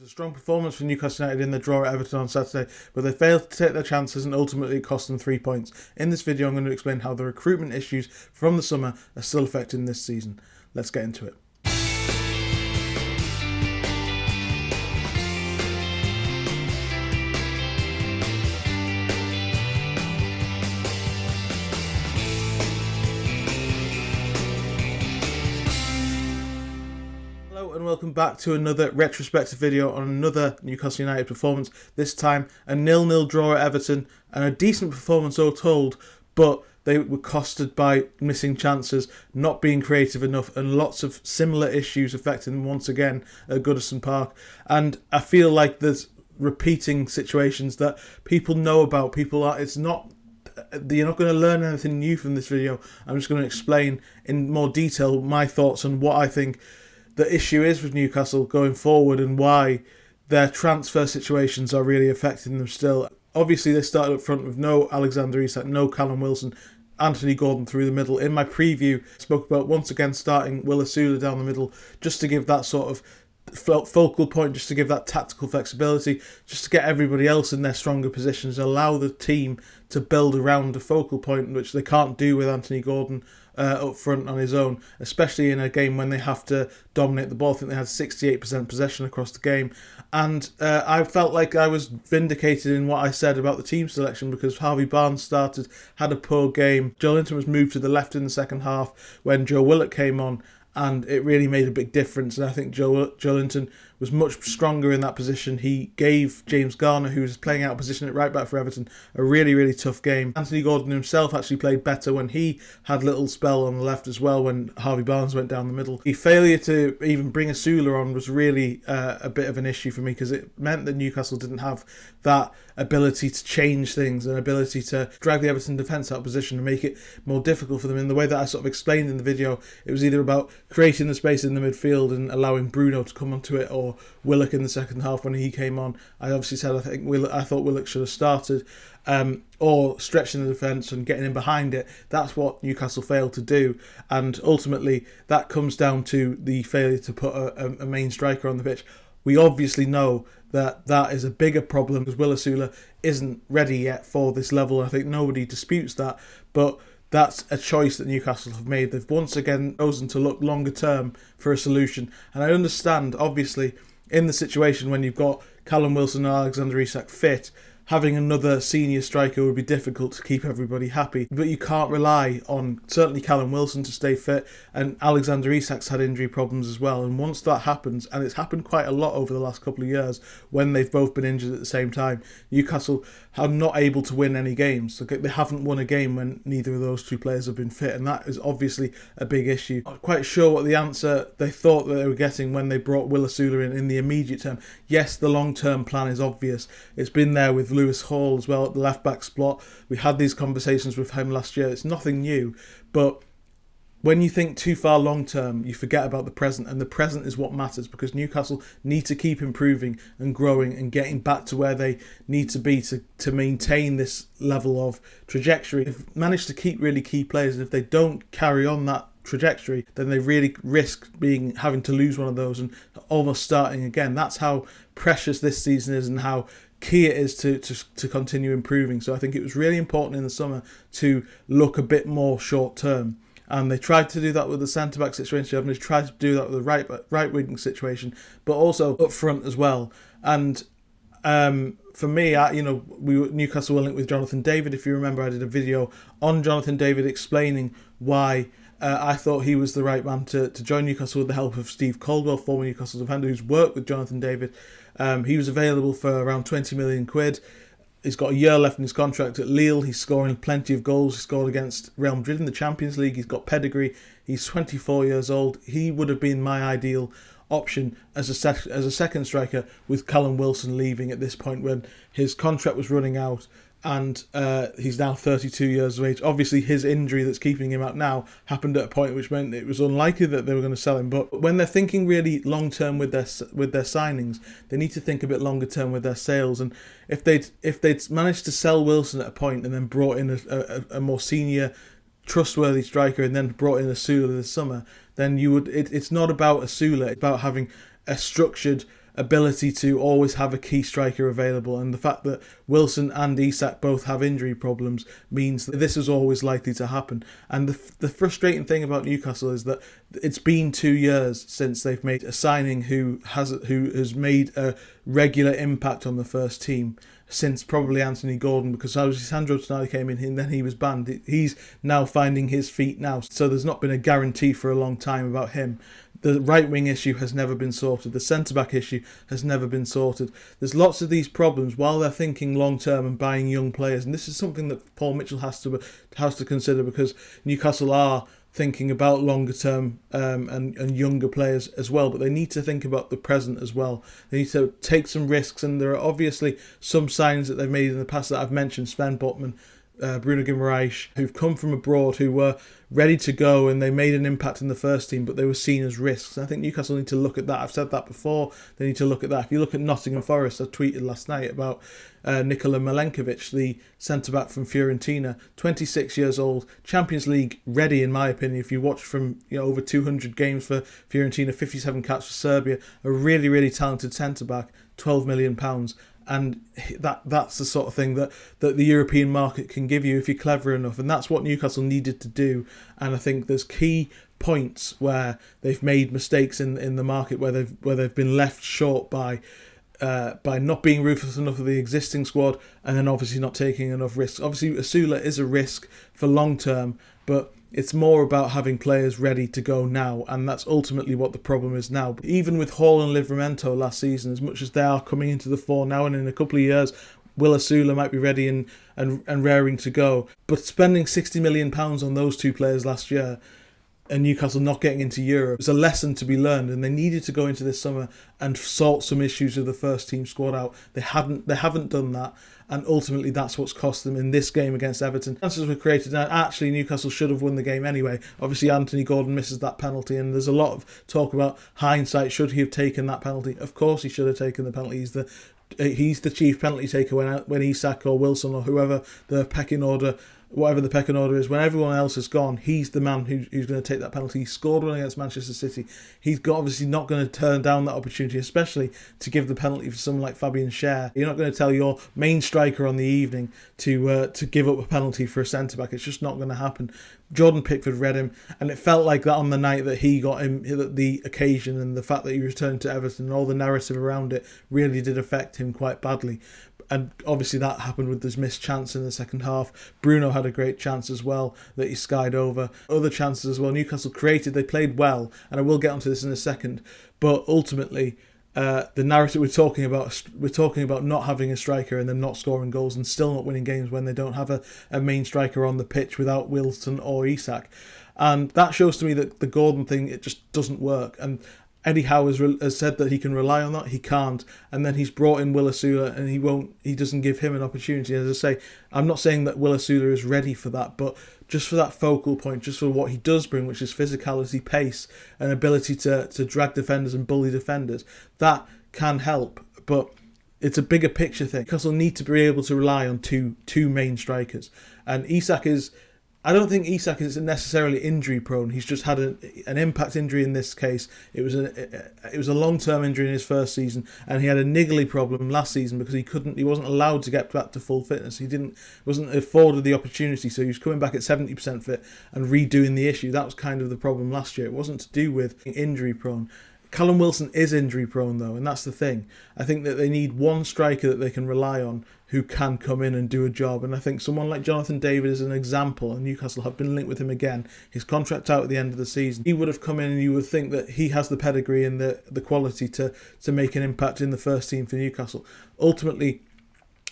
was a strong performance for Newcastle United in the draw at Everton on Saturday, but they failed to take their chances and ultimately it cost them 3 points. In this video, I'm going to explain how the recruitment issues from the summer are still affecting this season. Let's get into it. And welcome back to another retrospective video on another Newcastle United performance. This time a 0-0 draw at Everton and a decent performance all told, but they were costed by missing chances, not being creative enough, and lots of similar issues affecting them once again at Goodison Park. And I feel like there's repeating situations that people know about. You're not going to learn anything new from this video. I'm just going to explain in more detail my thoughts on what I think the issue is with Newcastle going forward and why their transfer situations are really affecting them still. Obviously, they started up front with no Alexander Isak, no Callum Wilson, Anthony Gordon through the middle. In my preview, I spoke about once again starting Will Asula down the middle just to give that sort of focal point, just to give that tactical flexibility, just to get everybody else in their stronger positions, allow the team to build around a focal point, which they can't do with Anthony Gordon up front on his own, especially in a game when they have to dominate the ball. I think they had 68% possession across the game, and I felt like I was vindicated in what I said about the team selection because Harvey Barnes had a poor game. Joelinton was moved to the left in the second half when Joe Willock came on, and it really made a big difference. And I think Joelinton was much stronger in that position. He gave James Garner, who was playing out of position at right back for Everton, a really, really tough game. Anthony Gordon himself actually played better when he had a little spell on the left as well when Harvey Barnes went down the middle. The failure to even bring Asula on was really a bit of an issue for me because it meant that Newcastle didn't have that ability to change things, an ability to drag the Everton defence out of position and make it more difficult for them. In the way that I sort of explained in the video, it was either about creating the space in the midfield and allowing Bruno to come onto it, or Willock in the second half when he came on. I obviously said I thought Willock should have started, or stretching the defence and getting in behind it. That's what Newcastle failed to do, and ultimately that comes down to the failure to put a main striker on the pitch. We obviously know that is a bigger problem because Will Asula isn't ready yet for this level. I think nobody disputes that, but that's a choice that Newcastle have made. They've once again chosen to look longer term for a solution. And I understand, obviously, in the situation when you've got Callum Wilson and Alexander Isak fit, having another senior striker would be difficult to keep everybody happy. But you can't rely on, certainly Callum Wilson, to stay fit, and Alexander Isak's had injury problems as well. And once that happens, and it's happened quite a lot over the last couple of years when they've both been injured at the same time, Newcastle are not able to win any games. They haven't won a game when neither of those two players have been fit, and that is obviously a big issue. I'm not quite sure what the answer they thought that they were getting when they brought Will Asula in the immediate term. Yes, the long-term plan is obvious. It's been there with Lewis Hall as well at the left-back spot. We had these conversations with him last year. It's nothing new, but when you think too far long-term, you forget about the present, and the present is what matters because Newcastle need to keep improving and growing and getting back to where they need to be to maintain this level of trajectory. They've managed to keep really key players, and if they don't carry on that trajectory, then they really risk having to lose one of those and almost starting again. That's how precious this season is and how key it is to continue improving. So I think it was really important in the summer to look a bit more short-term. And they tried to do that with the centre-back situation. They tried to do that with the right-wing situation, but also up front as well. And for me, Newcastle were linked with Jonathan David. If you remember, I did a video on Jonathan David explaining why I thought he was the right man to join Newcastle with the help of Steve Caldwell, former Newcastle defender who's worked with Jonathan David. He was available for around 20 million quid. He's got a year left in his contract at Lille. He's scoring plenty of goals. He scored against Real Madrid in the Champions League. He's got pedigree. He's 24 years old. He would have been my ideal option as a second striker, with Callum Wilson leaving at this point when his contract was running out, and he's now 32 years of age. Obviously, his injury that's keeping him out now happened at a point which meant it was unlikely that they were going to sell him. But when they're thinking really long term with their signings, they need to think a bit longer term with their sales. And if they'd managed to sell Wilson at a point and then brought in a more senior, trustworthy striker and then brought in Asula this summer, then it's not about Asula. It's about having a structured ability to always have a key striker available, and the fact that Wilson and Isak both have injury problems means that this is always likely to happen. And the frustrating thing about Newcastle is that it's been 2 years since they've made a signing who has made a regular impact on the first team, since probably Anthony Gordon, because Sandro Tonali came in and then he was banned. He's now finding his feet now, so there's not been a guarantee for a long time about him. The right wing issue has never been sorted. The centre back issue has never been sorted. There's lots of these problems while they're thinking long term and buying young players, and this is something that Paul Mitchell has to consider, because Newcastle are thinking about longer term and younger players as well, but they need to think about the present as well. They need to take some risks, and there are obviously some signs that they've made in the past that I've mentioned: Sven Botman, Bruno Guimaraes, who've come from abroad, who were ready to go and they made an impact in the first team, but they were seen as risks. And I think Newcastle need to look at that. I've said that before. They need to look at that. If you look at Nottingham Forest, I tweeted last night about Nikola Milenkovic, the centre-back from Fiorentina, 26 years old, Champions League ready in my opinion. If you watch from over 200 games for Fiorentina, 57 caps for Serbia, a really, really talented centre-back, £12 million. And that's the sort of thing that the European market can give you if you're clever enough, and that's what Newcastle needed to do. And I think there's key points where they've made mistakes in the market, where they've been left short by not being ruthless enough of the existing squad, and then obviously not taking enough risks. Obviously, Asula is a risk for long term, but it's more about having players ready to go now, and that's ultimately what the problem is now. Even with Hall and Livramento last season, as much as they are coming into the fore now, and in a couple of years, Will Asula might be ready and raring to go. But spending £60 million on those two players last year, and Newcastle not getting into Europe, is a lesson to be learned, and they needed to go into this summer and sort some issues with the first team squad out. They haven't done that, and ultimately that's what's cost them in this game against Everton. Chances were created, and actually Newcastle should have won the game anyway. Obviously Anthony Gordon misses that penalty, and there's a lot of talk about hindsight. Should he have taken that penalty? Of course he should have taken the penalty. He's the chief penalty taker when Isak or Wilson or whoever the pecking order, whatever the pecking order is, when everyone else has gone, he's the man who's going to take that penalty. He scored one against Manchester City. He's obviously not going to turn down that opportunity, especially to give the penalty for someone like Fabian Schär. You're not going to tell your main striker on the evening to give up a penalty for a centre-back. It's just not going to happen. Jordan Pickford read him, and it felt like that on the night that he got him, the occasion and the fact that he returned to Everton and all the narrative around it really did affect him quite badly. And obviously that happened with this missed chance in the second half. Bruno had a great chance as well that he skied over. Other chances as well Newcastle created. They played well, and I will get onto this in a second. But ultimately, the narrative we're talking about not having a striker and then not scoring goals and still not winning games when they don't have a main striker on the pitch without Wilson or Isak. And that shows to me that the Gordon thing, it just doesn't work. And Eddie Howe has said that he can rely on that. He can't, and then he's brought in Will Asula, and he doesn't give him an opportunity. As I say, I'm not saying that Will Asula is ready for that, but just for that focal point, just for what he does bring, which is physicality, pace, and ability to drag defenders and bully defenders, that can help. But it's a bigger picture thing. Newcastle need to be able to rely on two main strikers, and Isak is. I don't think Isak is necessarily injury prone. He's just had an impact injury in this case. It was a long-term injury in his first season, and he had a niggly problem last season because he wasn't allowed to get back to full fitness. Wasn't afforded the opportunity, so he was coming back at 70% fit and redoing the issue. That was kind of the problem last year. It wasn't to do with injury prone. Callum Wilson is injury prone though, and that's the thing. I think that they need one striker that they can rely on who can come in and do a job, and I think someone like Jonathan David is an example, and Newcastle have been linked with him again. His contract out at the end of the season. He would have come in, and you would think that he has the pedigree and the quality to make an impact in the first team for Newcastle. Ultimately,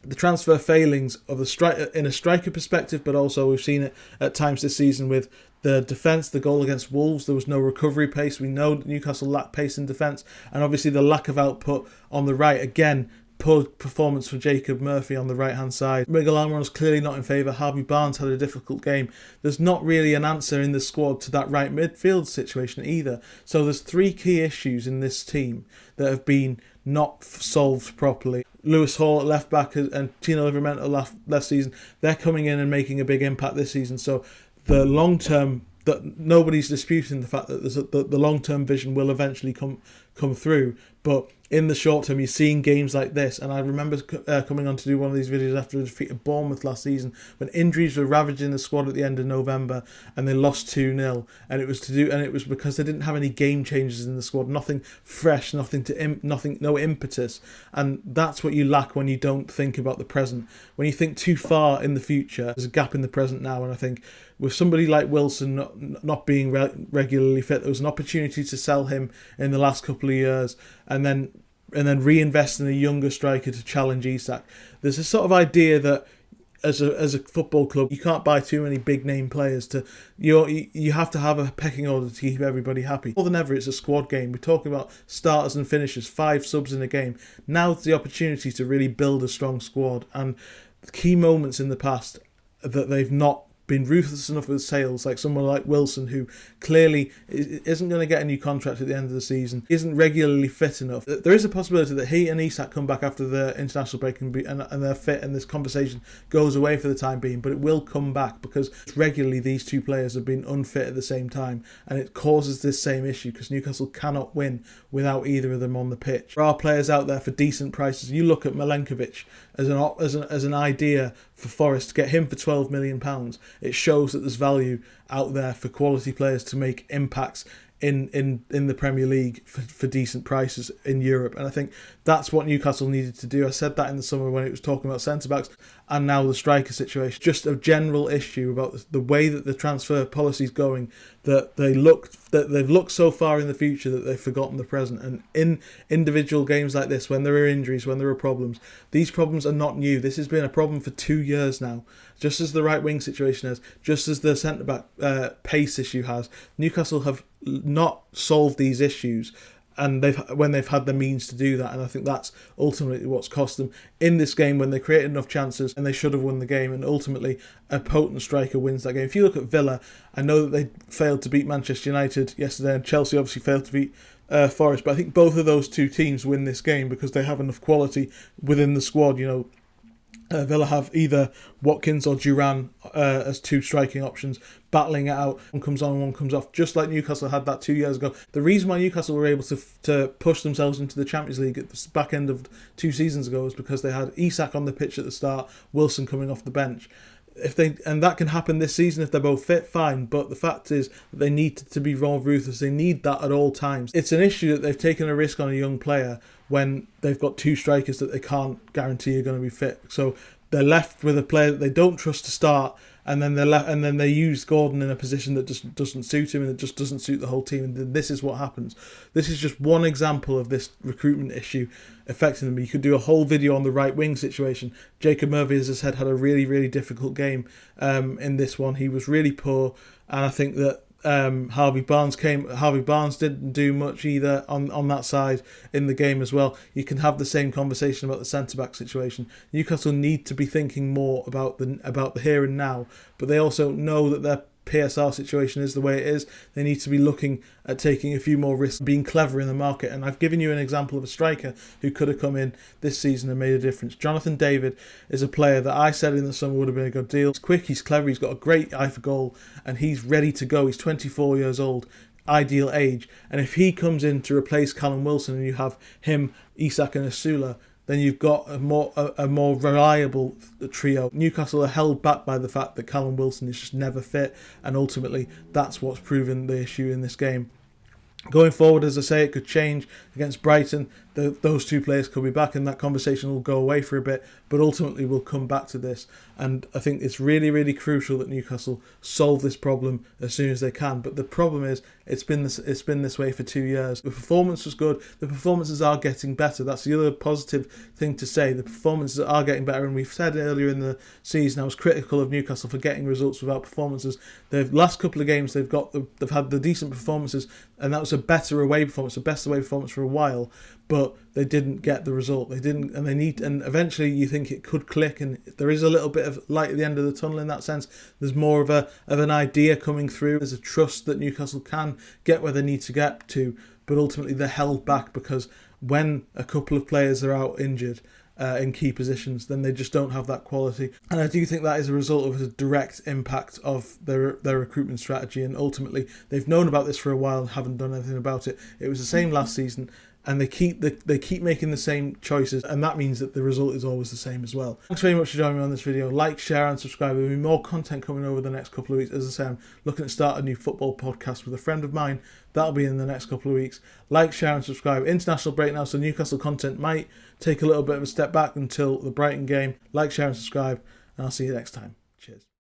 the transfer failings of in a striker perspective, but also we've seen it at times this season with the defence, the goal against Wolves, there was no recovery pace. We know that Newcastle lacked pace in defence, and obviously the lack of output on the right. Again, poor performance for Jacob Murphy on the right-hand side. Miguel Almiron's clearly not in favour. Harvey Barnes had a difficult game. There's not really an answer in the squad to that right midfield situation either. So there's three key issues in this team that have been not solved properly. Lewis Hall at left back and Tino Livramento last season, they're coming in and making a big impact this season. So the long term, that nobody's disputing the fact that the long term vision will eventually come through, but in the short term, you're seeing games like this. And I remember coming on to do one of these videos after a defeat at Bournemouth last season, when injuries were ravaging the squad at the end of November, and they lost 2-0. And it was because they didn't have any game changers in the squad, nothing fresh, no impetus. And that's what you lack when you don't think about the present. When you think too far in the future, there's a gap in the present now. And I think with somebody like Wilson not being regularly fit, there was an opportunity to sell him in the last couple of years, and then reinvest in a younger striker to challenge Isak. There's a sort of idea that as a football club, you can't buy too many big name players. You have to have a pecking order to keep everybody happy. More than ever, it's a squad game. We're talking about starters and finishers, 5 subs in a game. Now's the opportunity to really build a strong squad. And key moments in the past that they've not been ruthless enough with sales, like someone like Wilson, who clearly isn't going to get a new contract at the end of the season, isn't regularly fit enough. There is a possibility that he and Isak come back after the international break and they're fit, and this conversation goes away for the time being, but it will come back because regularly these two players have been unfit at the same time, and it causes this same issue because Newcastle cannot win without either of them on the pitch. There are players out there for decent prices. You look at Milenkovic as an idea for Forest, to get him for £12 million. It shows that there's value out there for quality players to make impacts in the Premier League for decent prices in Europe. And I think that's what Newcastle needed to do. I said that in the summer when it was talking about centre-backs, and now the striker situation. Just a general issue about the way that the transfer policy is going, that they've looked so far in the future that they've forgotten the present. And in individual games like this, when there are injuries, when there are problems, these problems are not new. This has been a problem for 2 years now. Just as the right wing situation has, just as the centre-back pace issue has, Newcastle have not solved these issues, and when they've had the means to do that. And I think that's ultimately what's cost them in this game, when they created enough chances and they should have won the game, and ultimately a potent striker wins that game. If you look at Villa, I know that they failed to beat Manchester United yesterday, and Chelsea obviously failed to beat Forest, but I think both of those two teams win this game because they have enough quality within the squad. Villa have either Watkins or Duran as two striking options, battling it out. One comes on, one comes off, just like Newcastle had that 2 years ago. The reason why Newcastle were able to push themselves into the Champions League at the back end of 2 seasons ago was because they had Isak on the pitch at the start, Wilson coming off the bench. And that can happen this season if they're both fit, fine. But the fact is that they need to be more ruthless. They need that at all times. It's an issue that they've taken a risk on a young player when they've got 2 strikers that they can't guarantee are going to be fit. So they're left with a player that they don't trust to start, and then they use Gordon in a position that just doesn't suit him, and it just doesn't suit the whole team. And this is what happens. This is just one example of this recruitment issue affecting them. You could do a whole video on the right wing situation. Jacob Murphy, as I said, had a really, really difficult game in this one. He was really poor, and I think that Harvey Barnes didn't do much either on that side in the game as well. You can have the same conversation about the centre-back situation. Newcastle need to be thinking more about the here and now, but they also know that their PSR situation is the way it is. They need to be looking at taking a few more risks, being clever in the market. And I've given you an example of a striker who could have come in this season and made a difference. Jonathan David is a player that I said in the summer would have been a good deal. He's quick, he's clever, he's got a great eye for goal, and he's ready to go. He's 24 years old, ideal age. And if he comes in to replace Callum Wilson, and you have him, Isak and Asula, then you've got a more reliable trio. Newcastle are held back by the fact that Callum Wilson is just never fit, and ultimately that's what's proven the issue in this game. Going forward, as I say, it could change against Brighton. Those 2 players could be back, and that conversation will go away for a bit, but ultimately we'll come back to this. And I think it's really, really crucial that Newcastle solve this problem as soon as they can. But the problem is, it's been this way for 2 years. The performance was good. The performances are getting better. That's the other positive thing to say. The performances are getting better, and we've said earlier in the season I was critical of Newcastle for getting results without performances. The last couple of games they've had the decent performances, and that was a better away performance, the best away performance for a while. But they didn't get the result. They didn't, and eventually you think it could click, and there is a little bit of light at the end of the tunnel in that sense. There's more of an idea coming through. There's a trust that Newcastle can get where they need to get to, but ultimately they're held back because when a couple of players are out injured in key positions, then they just don't have that quality. And I do think that is a result of a direct impact of their recruitment strategy, and ultimately they've known about this for a while and haven't done anything about it. It was the same last season. and they keep making the same choices, and that means that the result is always the same as well. Thanks very much for joining me on this video. Like, share and subscribe. There'll be more content coming over the next couple of weeks. As I say, I'm looking to start a new football podcast with a friend of mine. That'll be in the next couple of weeks. Like, share and subscribe. International break now, so Newcastle content might take a little bit of a step back until the Brighton game. Like, share and subscribe, and I'll see you next time. Cheers.